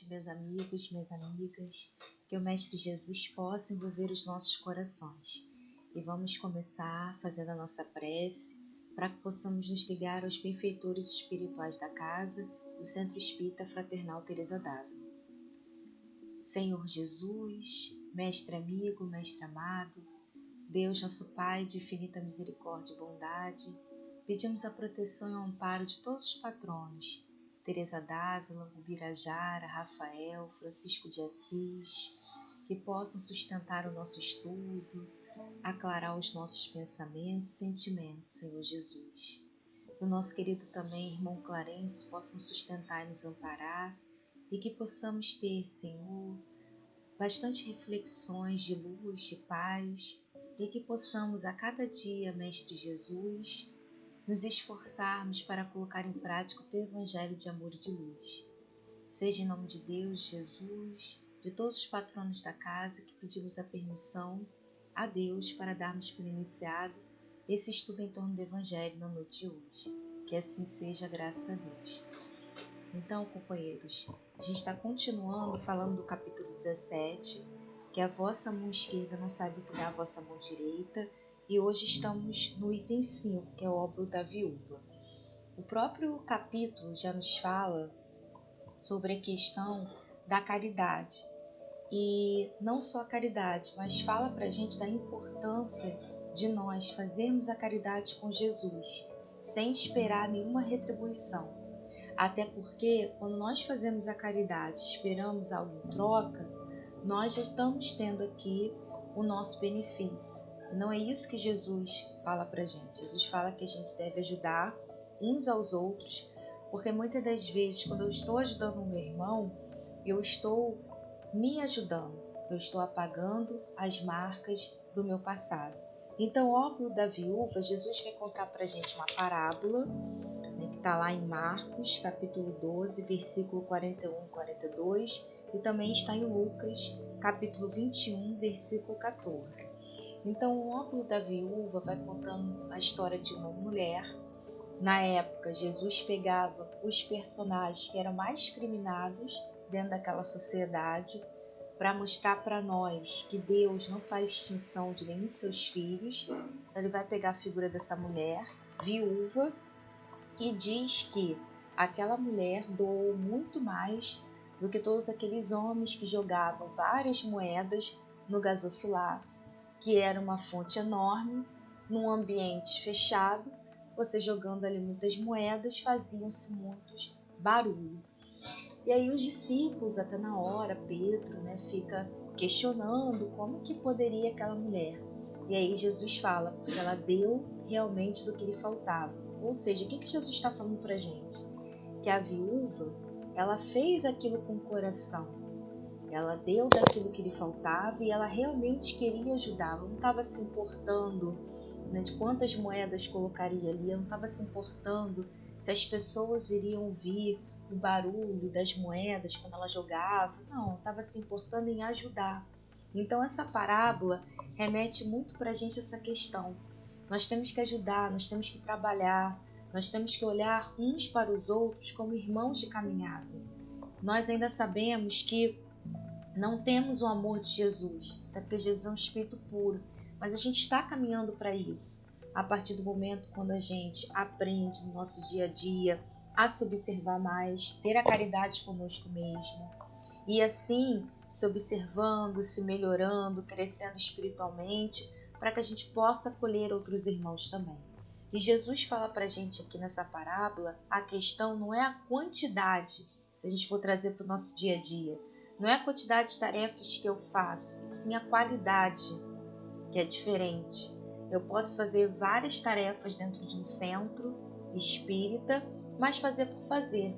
noite, meus amigos, minhas amigas. Que o Mestre Jesus possa envolver os nossos corações. E vamos começar fazendo a nossa prece para que possamos nos ligar aos benfeitores espirituais da casa do Centro Espírita Fraternal Teresa d'Ávila. Senhor Jesus, Mestre amigo, Mestre amado, Deus nosso Pai de infinita misericórdia e bondade, pedimos a proteção e o amparo de todos os patronos, Teresa d'Ávila, Ubirajara, Rafael, Francisco de Assis, que possam sustentar o nosso estudo, aclarar os nossos pensamentos e sentimentos, Senhor Jesus. Que o nosso querido também irmão Clarence possam sustentar e nos amparar e que possamos ter, Senhor, bastante reflexões de luz, de paz e que possamos a cada dia, Mestre Jesus, nos esforçarmos para colocar em prática o teu Evangelho de amor e de luz. Seja em nome de Deus, Jesus, de todos os patronos da casa que pedimos a permissão a Deus para darmos por iniciado esse estudo em torno do Evangelho na noite de hoje. Que assim seja, graças a Deus. Então, companheiros, a gente está continuando falando do capítulo 17, que a vossa mão esquerda não sabe o que dá a vossa mão direita, e hoje estamos no item 5, que é o óbolo da viúva. O próprio capítulo já nos fala sobre a questão da caridade, e não só a caridade, mas fala para a gente da importância de nós fazermos a caridade com Jesus, sem esperar nenhuma retribuição. Até porque, quando nós fazemos a caridade e esperamos algo em troca, nós já estamos tendo aqui o nosso benefício. E não é isso que Jesus fala pra gente. Jesus fala que a gente deve ajudar uns aos outros, porque muitas das vezes, quando eu estou ajudando o meu irmão, eu estou me ajudando. Eu estou apagando as marcas do meu passado. Então, o óbolo da viúva, Jesus vai contar pra gente uma parábola, que está lá em Marcos, capítulo 12, versículo 41 e 42, e também está em Lucas, capítulo 21, versículo 14. Então, o óbolo da viúva vai contando a história de uma mulher. Na época, Jesus pegava os personagens que eram mais discriminados dentro daquela sociedade para mostrar para nós que Deus não faz distinção de nenhum de seus filhos. Ele vai pegar a figura dessa mulher, viúva, e diz que aquela mulher doou muito mais do que todos aqueles homens que jogavam várias moedas no gasofilaço, que era uma fonte enorme, num ambiente fechado. Você jogando ali muitas moedas, faziam-se muitos barulho. E aí os discípulos, até na hora, Pedro, fica questionando como que poderia aquela mulher. E aí Jesus fala, porque ela deu realmente do que lhe faltava. Ou seja, o que Jesus está falando pra gente? Que a viúva, ela fez aquilo com o coração. Ela deu daquilo que lhe faltava e ela realmente queria ajudar. Ela não estava se importando de quantas moedas colocaria ali. Ela não estava se importando se as pessoas iriam ouvir o barulho das moedas quando ela jogava. Não, estava se importando em ajudar. Então essa parábola remete muito para a gente essa questão. Nós temos que ajudar, nós temos que trabalhar, nós temos que olhar uns para os outros como irmãos de caminhada. Nós ainda sabemos que não temos o amor de Jesus, até porque Jesus é um espírito puro, mas a gente está caminhando para isso. A partir do momento quando a gente aprende no nosso dia a dia a se observar mais, ter a caridade conosco mesmo, e assim se observando, se melhorando, crescendo espiritualmente, para que a gente possa acolher outros irmãos também. E Jesus fala para a gente aqui nessa parábola, a questão não é a quantidade, se a gente for trazer para o nosso dia a dia, não é a quantidade de tarefas que eu faço, sim a qualidade, que é diferente. Eu posso fazer várias tarefas dentro de um centro espírita, mas fazer por fazer.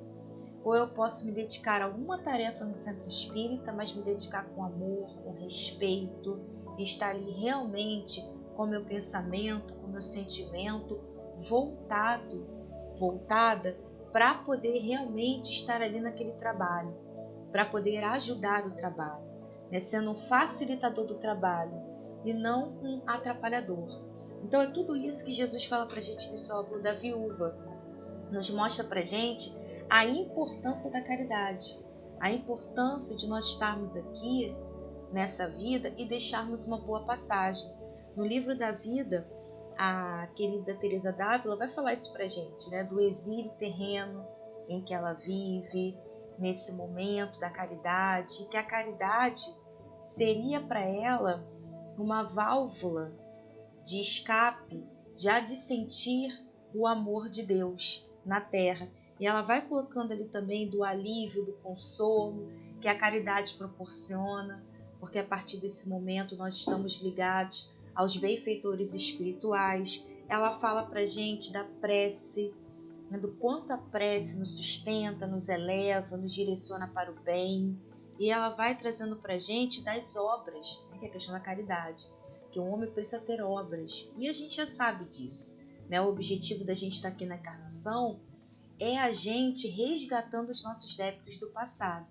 Ou eu posso me dedicar a uma tarefa no centro espírita, mas me dedicar com amor, com respeito, e estar ali realmente com o meu pensamento, com o meu sentimento voltada para poder realmente estar ali naquele trabalho, para poder ajudar o trabalho, sendo um facilitador do trabalho e não um atrapalhador. Então é tudo isso que Jesus fala para a gente nesse óbolo da viúva. Nos mostra para a gente a importância da caridade. a importância de nós estarmos aqui nessa vida e deixarmos uma boa passagem. No livro da vida, a querida Teresa d'Ávila vai falar isso pra gente, né? Do exílio terreno em que ela vive, nesse momento da caridade, que a caridade seria para ela uma válvula de escape, já de sentir o amor de Deus na terra. E ela vai colocando ali também do alívio, do consolo que a caridade proporciona, porque a partir desse momento nós estamos ligados aos benfeitores espirituais. Ela fala para a gente da prece, né, do quanto a prece nos sustenta, nos eleva, nos direciona para o bem. E ela vai trazendo para a gente das obras, que é a questão da caridade, que o homem precisa ter obras. E a gente já sabe disso, né? O objetivo da gente estar aqui na encarnação é a gente resgatando os nossos débitos do passado.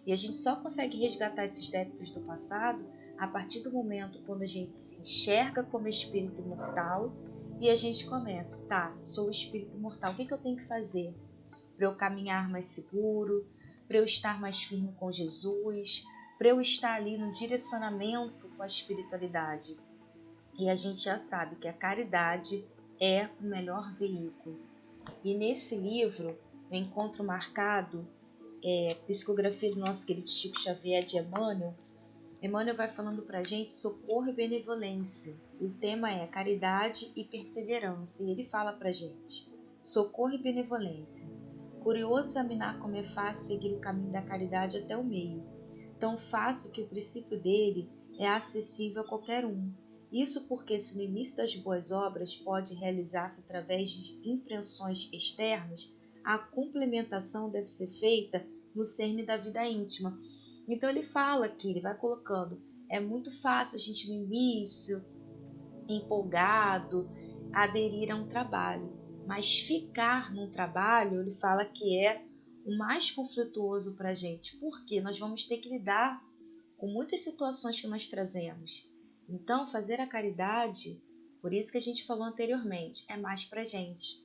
E a gente só consegue resgatar esses débitos do passado a partir do momento quando a gente se enxerga como espírito imortal e a gente começa, tá, sou espírito imortal, o que eu tenho que fazer para eu caminhar mais seguro, para eu estar mais firme com Jesus, para eu estar ali no direcionamento com a espiritualidade? E a gente já sabe que a caridade é o melhor veículo. E nesse livro, o Encontro Marcado, psicografia do nosso querido Chico Xavier de Emmanuel, Emmanuel vai falando para a gente socorro e benevolência. E o tema é caridade e perseverança. E ele fala para a gente socorro e benevolência. Curioso examinar como é fácil seguir o caminho da caridade até o meio. Tão fácil que o princípio dele é acessível a qualquer um. Isso porque se no início das boas obras pode realizar-se através de impressões externas, a complementação deve ser feita no cerne da vida íntima. Então ele fala aqui, ele vai colocando, é muito fácil a gente no início, empolgado, aderir a um trabalho, mas ficar num trabalho, ele fala que é o mais conflituoso para a gente, porque nós vamos ter que lidar com muitas situações que nós trazemos. Então, fazer a caridade, por isso que a gente falou anteriormente, é mais para a gente.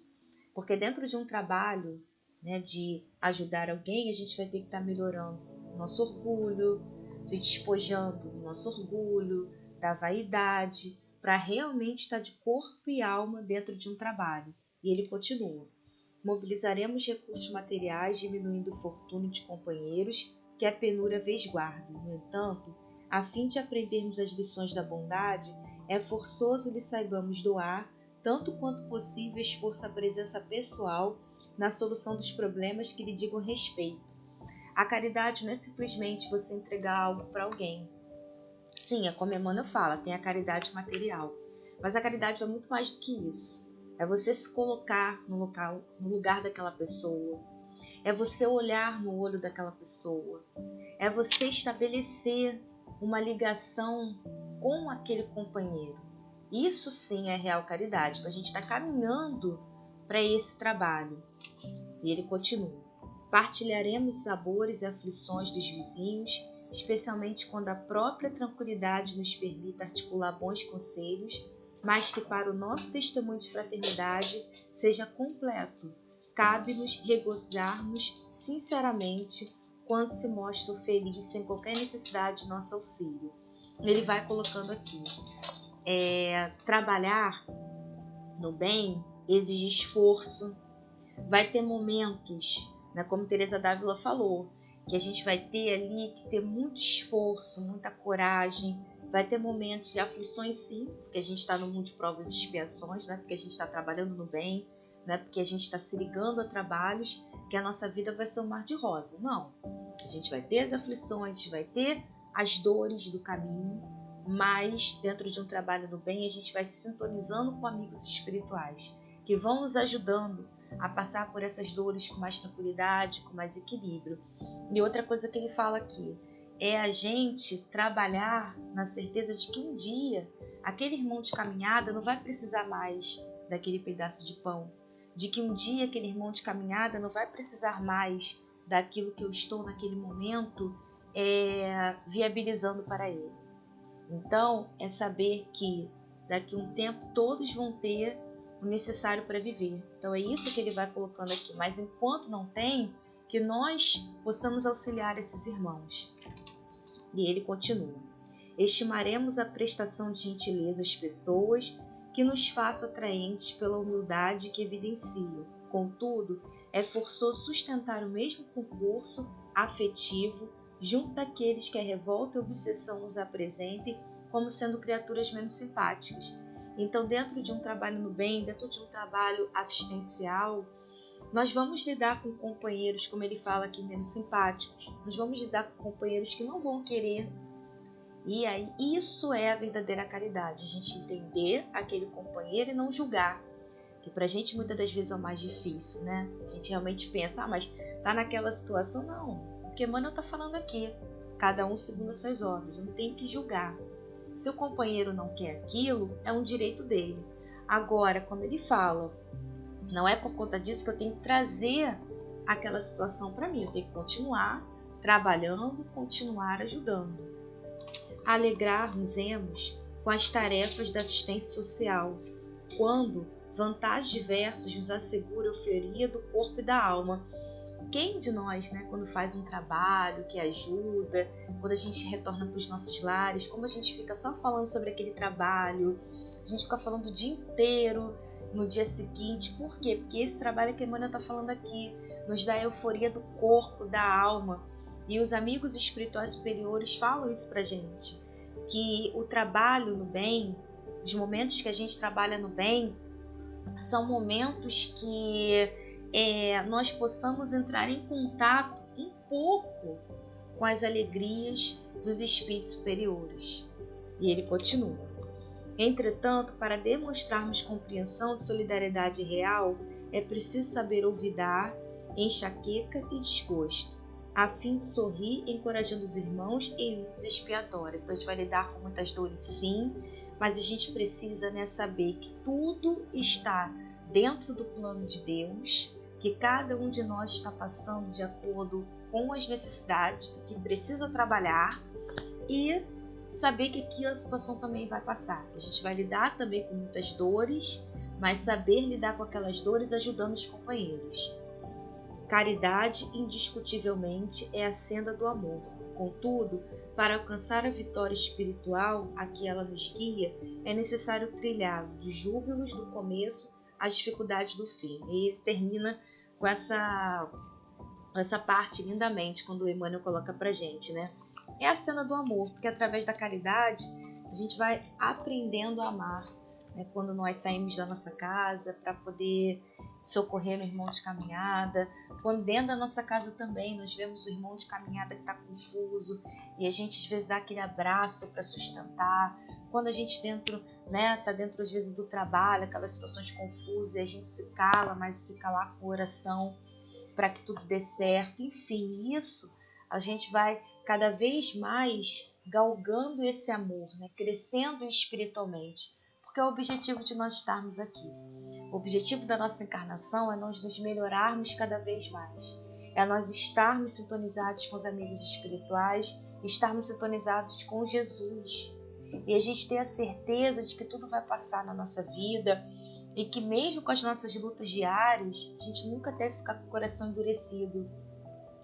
Porque dentro de um trabalho, né, de ajudar alguém, a gente vai ter que estar melhorando o nosso orgulho, se despojando do nosso orgulho, da vaidade, para realmente estar de corpo e alma dentro de um trabalho. E ele continua. Mobilizaremos recursos materiais, diminuindo o fortuna de companheiros que a penúria vesguarda. No entanto, a fim de aprendermos as lições da bondade, é forçoso lhe saibamos doar, tanto quanto possível, esforço à presença pessoal na solução dos problemas que lhe digam respeito. A caridade não é simplesmente você entregar algo para alguém. Sim, é como Emmanuel fala, tem a caridade material. Mas a caridade é muito mais do que isso. É você se colocar no lugar daquela pessoa. É você olhar no olho daquela pessoa. É você estabelecer uma ligação com aquele companheiro. Isso sim é real caridade. Então a gente está caminhando para esse trabalho. E ele continua. Partilharemos sabores e aflições dos vizinhos, especialmente quando a própria tranquilidade nos permita articular bons conselhos, mas que para o nosso testemunho de fraternidade seja completo. Cabe-nos regozijar-nos sinceramente quando se mostram felizes sem qualquer necessidade de nosso auxílio. Ele vai colocando aqui. Trabalhar no bem exige esforço. Vai ter momentos, né, como Teresa d'Ávila falou, que a gente vai ter ali que ter muito esforço, muita coragem. Vai ter momentos de aflições, sim, porque a gente está no mundo de provas e expiações, não é porque a gente está trabalhando no bem, não é porque a gente está se ligando a trabalhos que a nossa vida vai ser um mar de rosa. Não. A gente vai ter as aflições, vai ter as dores do caminho, mas dentro de um trabalho do bem a gente vai se sintonizando com amigos espirituais que vão nos ajudando a passar por essas dores com mais tranquilidade, com mais equilíbrio. E outra coisa que ele fala aqui é a gente trabalhar na certeza de que um dia aquele irmão de caminhada não vai precisar mais daquele pedaço de pão, de que um dia aquele irmão de caminhada não vai precisar mais daquilo que eu estou naquele momento viabilizando para ele. Então, é saber que daqui a um tempo todos vão ter o necessário para viver. Então, é isso que ele vai colocando aqui. Mas enquanto não tem, que nós possamos auxiliar esses irmãos. E ele continua: estimaremos a prestação de gentileza às pessoas que nos façam atraentes pela humildade que evidenciam. Contudo, é forçoso sustentar o mesmo concurso afetivo junto daqueles que a revolta e a obsessão nos apresentem como sendo criaturas menos simpáticas. Então, dentro de um trabalho no bem, dentro de um trabalho assistencial, nós vamos lidar com companheiros, como ele fala aqui, menos simpáticos. Nós vamos lidar com companheiros que não vão querer. E aí, isso é a verdadeira caridade, a gente entender aquele companheiro e não julgar. Que pra gente muitas das vezes é o mais difícil, né? A gente realmente pensa, mas tá naquela situação? Não, o que Emmanuel tá falando aqui. Cada um segundo as suas obras, eu não tenho que julgar. Se o companheiro não quer aquilo, é um direito dele. Agora, como ele fala, não é por conta disso que eu tenho que trazer aquela situação para mim. Eu tenho que continuar trabalhando, continuar ajudando. Alegrarmos-emos com as tarefas da assistência social, quando vantagens diversas nos assegura a euforia do corpo e da alma. Quem de nós, né, quando faz um trabalho que ajuda, quando a gente retorna para os nossos lares, como a gente fica só falando sobre aquele trabalho, a gente fica falando o dia inteiro no dia seguinte. Por quê? Porque esse trabalho que a Emmanuel está falando aqui nos dá a euforia do corpo, da alma. E os amigos espirituais superiores falam isso pra gente, que o trabalho no bem, os momentos que a gente trabalha no bem, são momentos que nós possamos entrar em contato um pouco com as alegrias dos espíritos superiores. E ele continua: entretanto, para demonstrarmos compreensão de solidariedade real, é preciso saber olvidar enxaqueca e desgosto, a fim de sorrir, encorajando os irmãos em lutas expiatórias. Então a gente vai lidar com muitas dores, sim, mas a gente precisa, né, saber que tudo está dentro do plano de Deus, que cada um de nós está passando de acordo com as necessidades que precisa trabalhar, e saber que aqui a situação também vai passar. A gente vai lidar também com muitas dores, mas saber lidar com aquelas dores ajudando os companheiros. Caridade, indiscutivelmente, é a senda do amor. Contudo, para alcançar a vitória espiritual a que ela nos guia, é necessário trilhar dos júbilos do começo às dificuldades do fim. E ele termina com essa parte lindamente, quando o Emmanuel coloca pra gente, né? É a cena do amor, porque através da caridade a gente vai aprendendo a amar, né? Quando nós saímos da nossa casa para poder socorrer o irmão de caminhada, quando dentro da nossa casa também nós vemos o irmão de caminhada que está confuso e a gente às vezes dá aquele abraço para sustentar, quando a gente está dentro às vezes do trabalho, aquelas situações confusas, e a gente se cala, mas se calar com oração para que tudo dê certo. Enfim, isso a gente vai cada vez mais galgando esse amor, né? Crescendo espiritualmente, porque é o objetivo de nós estarmos aqui. O objetivo da nossa encarnação é nós nos melhorarmos cada vez mais, é nós estarmos sintonizados com os amigos espirituais, estarmos sintonizados com Jesus, e a gente ter a certeza de que tudo vai passar na nossa vida, e que mesmo com as nossas lutas diárias, a gente nunca deve ficar com o coração endurecido.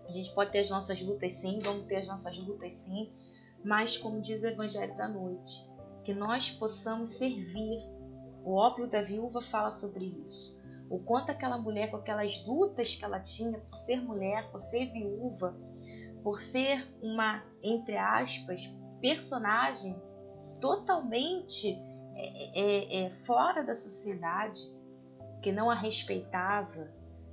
A gente pode ter as nossas lutas sim, vamos ter as nossas lutas sim, mas como diz o Evangelho da Noite, que nós possamos servir. O ópio da viúva fala sobre isso. O quanto aquela mulher, com aquelas lutas que ela tinha por ser mulher, por ser viúva, por ser uma, entre aspas, personagem totalmente fora da sociedade, que não a respeitava,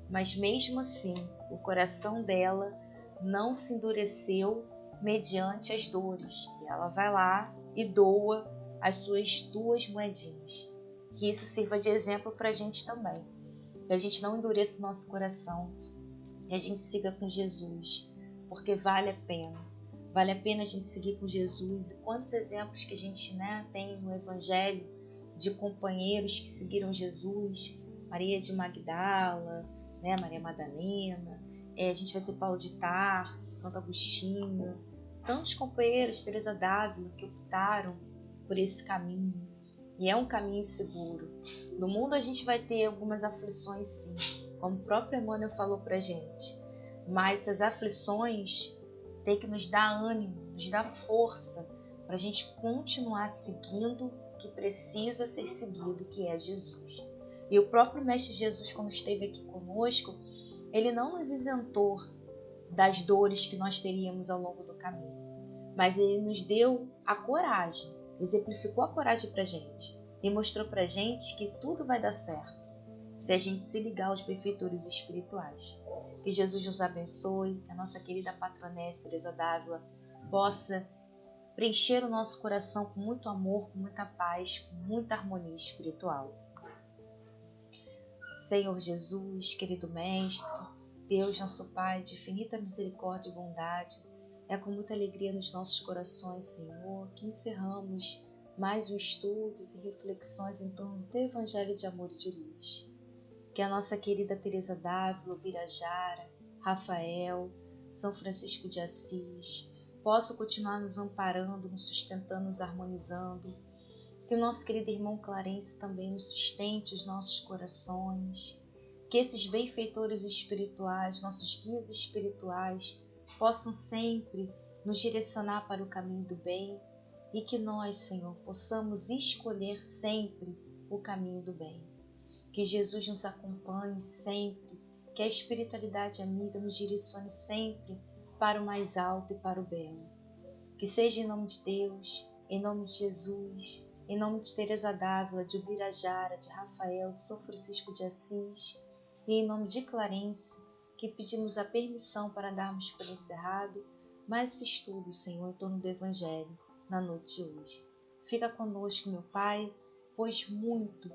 mas mesmo assim o coração dela não se endureceu mediante as dores. E ela vai lá e doa as suas 2 moedinhas. Que isso sirva de exemplo para a gente também. Que a gente não endureça o nosso coração, que a gente siga com Jesus, porque vale a pena. Vale a pena a gente seguir com Jesus. E quantos exemplos que a gente, né, tem no Evangelho de companheiros que seguiram Jesus, Maria de Magdala, né, Maria Madalena, a gente vai ter Paulo de Tarso, Santo Agostinho, tantos companheiros, Teresa d'Ávila, que optaram por esse caminho. E é um caminho seguro. No mundo a gente vai ter algumas aflições sim, como o próprio Emmanuel falou pra gente. Mas essas aflições têm que nos dar ânimo, nos dar força para a gente continuar seguindo o que precisa ser seguido, que é Jesus. E o próprio Mestre Jesus, quando esteve aqui conosco, ele não nos isentou das dores que nós teríamos ao longo do caminho, mas ele nos deu a coragem, exemplificou a coragem para a gente e mostrou para a gente que tudo vai dar certo se a gente se ligar aos benfeitores espirituais. Que Jesus nos abençoe, que a nossa querida patronessa Teresa d'Ávila possa preencher o nosso coração com muito amor, com muita paz, com muita harmonia espiritual. Senhor Jesus, querido Mestre, Deus, nosso Pai, de infinita misericórdia e bondade, é com muita alegria nos nossos corações, Senhor, que encerramos mais um estudos e reflexões em torno do Evangelho de Amor e de Luz. Que a nossa querida Teresa d'Ávila, Birajara, Rafael, São Francisco de Assis possam continuar nos amparando, nos sustentando, nos harmonizando. Que o nosso querido irmão Clarence também nos sustente os nossos corações. Que esses benfeitores espirituais, nossos guias espirituais, possam sempre nos direcionar para o caminho do bem e que nós, Senhor, possamos escolher sempre o caminho do bem. Que Jesus nos acompanhe sempre, que a espiritualidade amiga nos direcione sempre para o mais alto e para o belo. Que seja em nome de Deus, em nome de Jesus, em nome de Teresa d'Ávila, de Ubirajara, de Rafael, de São Francisco de Assis e em nome de Clarencio, que pedimos a permissão para darmos por encerrado mais esse estudo, Senhor, em torno do Evangelho na noite de hoje. Fica conosco, meu Pai, pois muito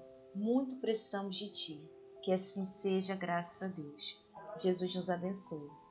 precisamos de Ti. Que assim seja, graças a Deus. Jesus nos abençoe.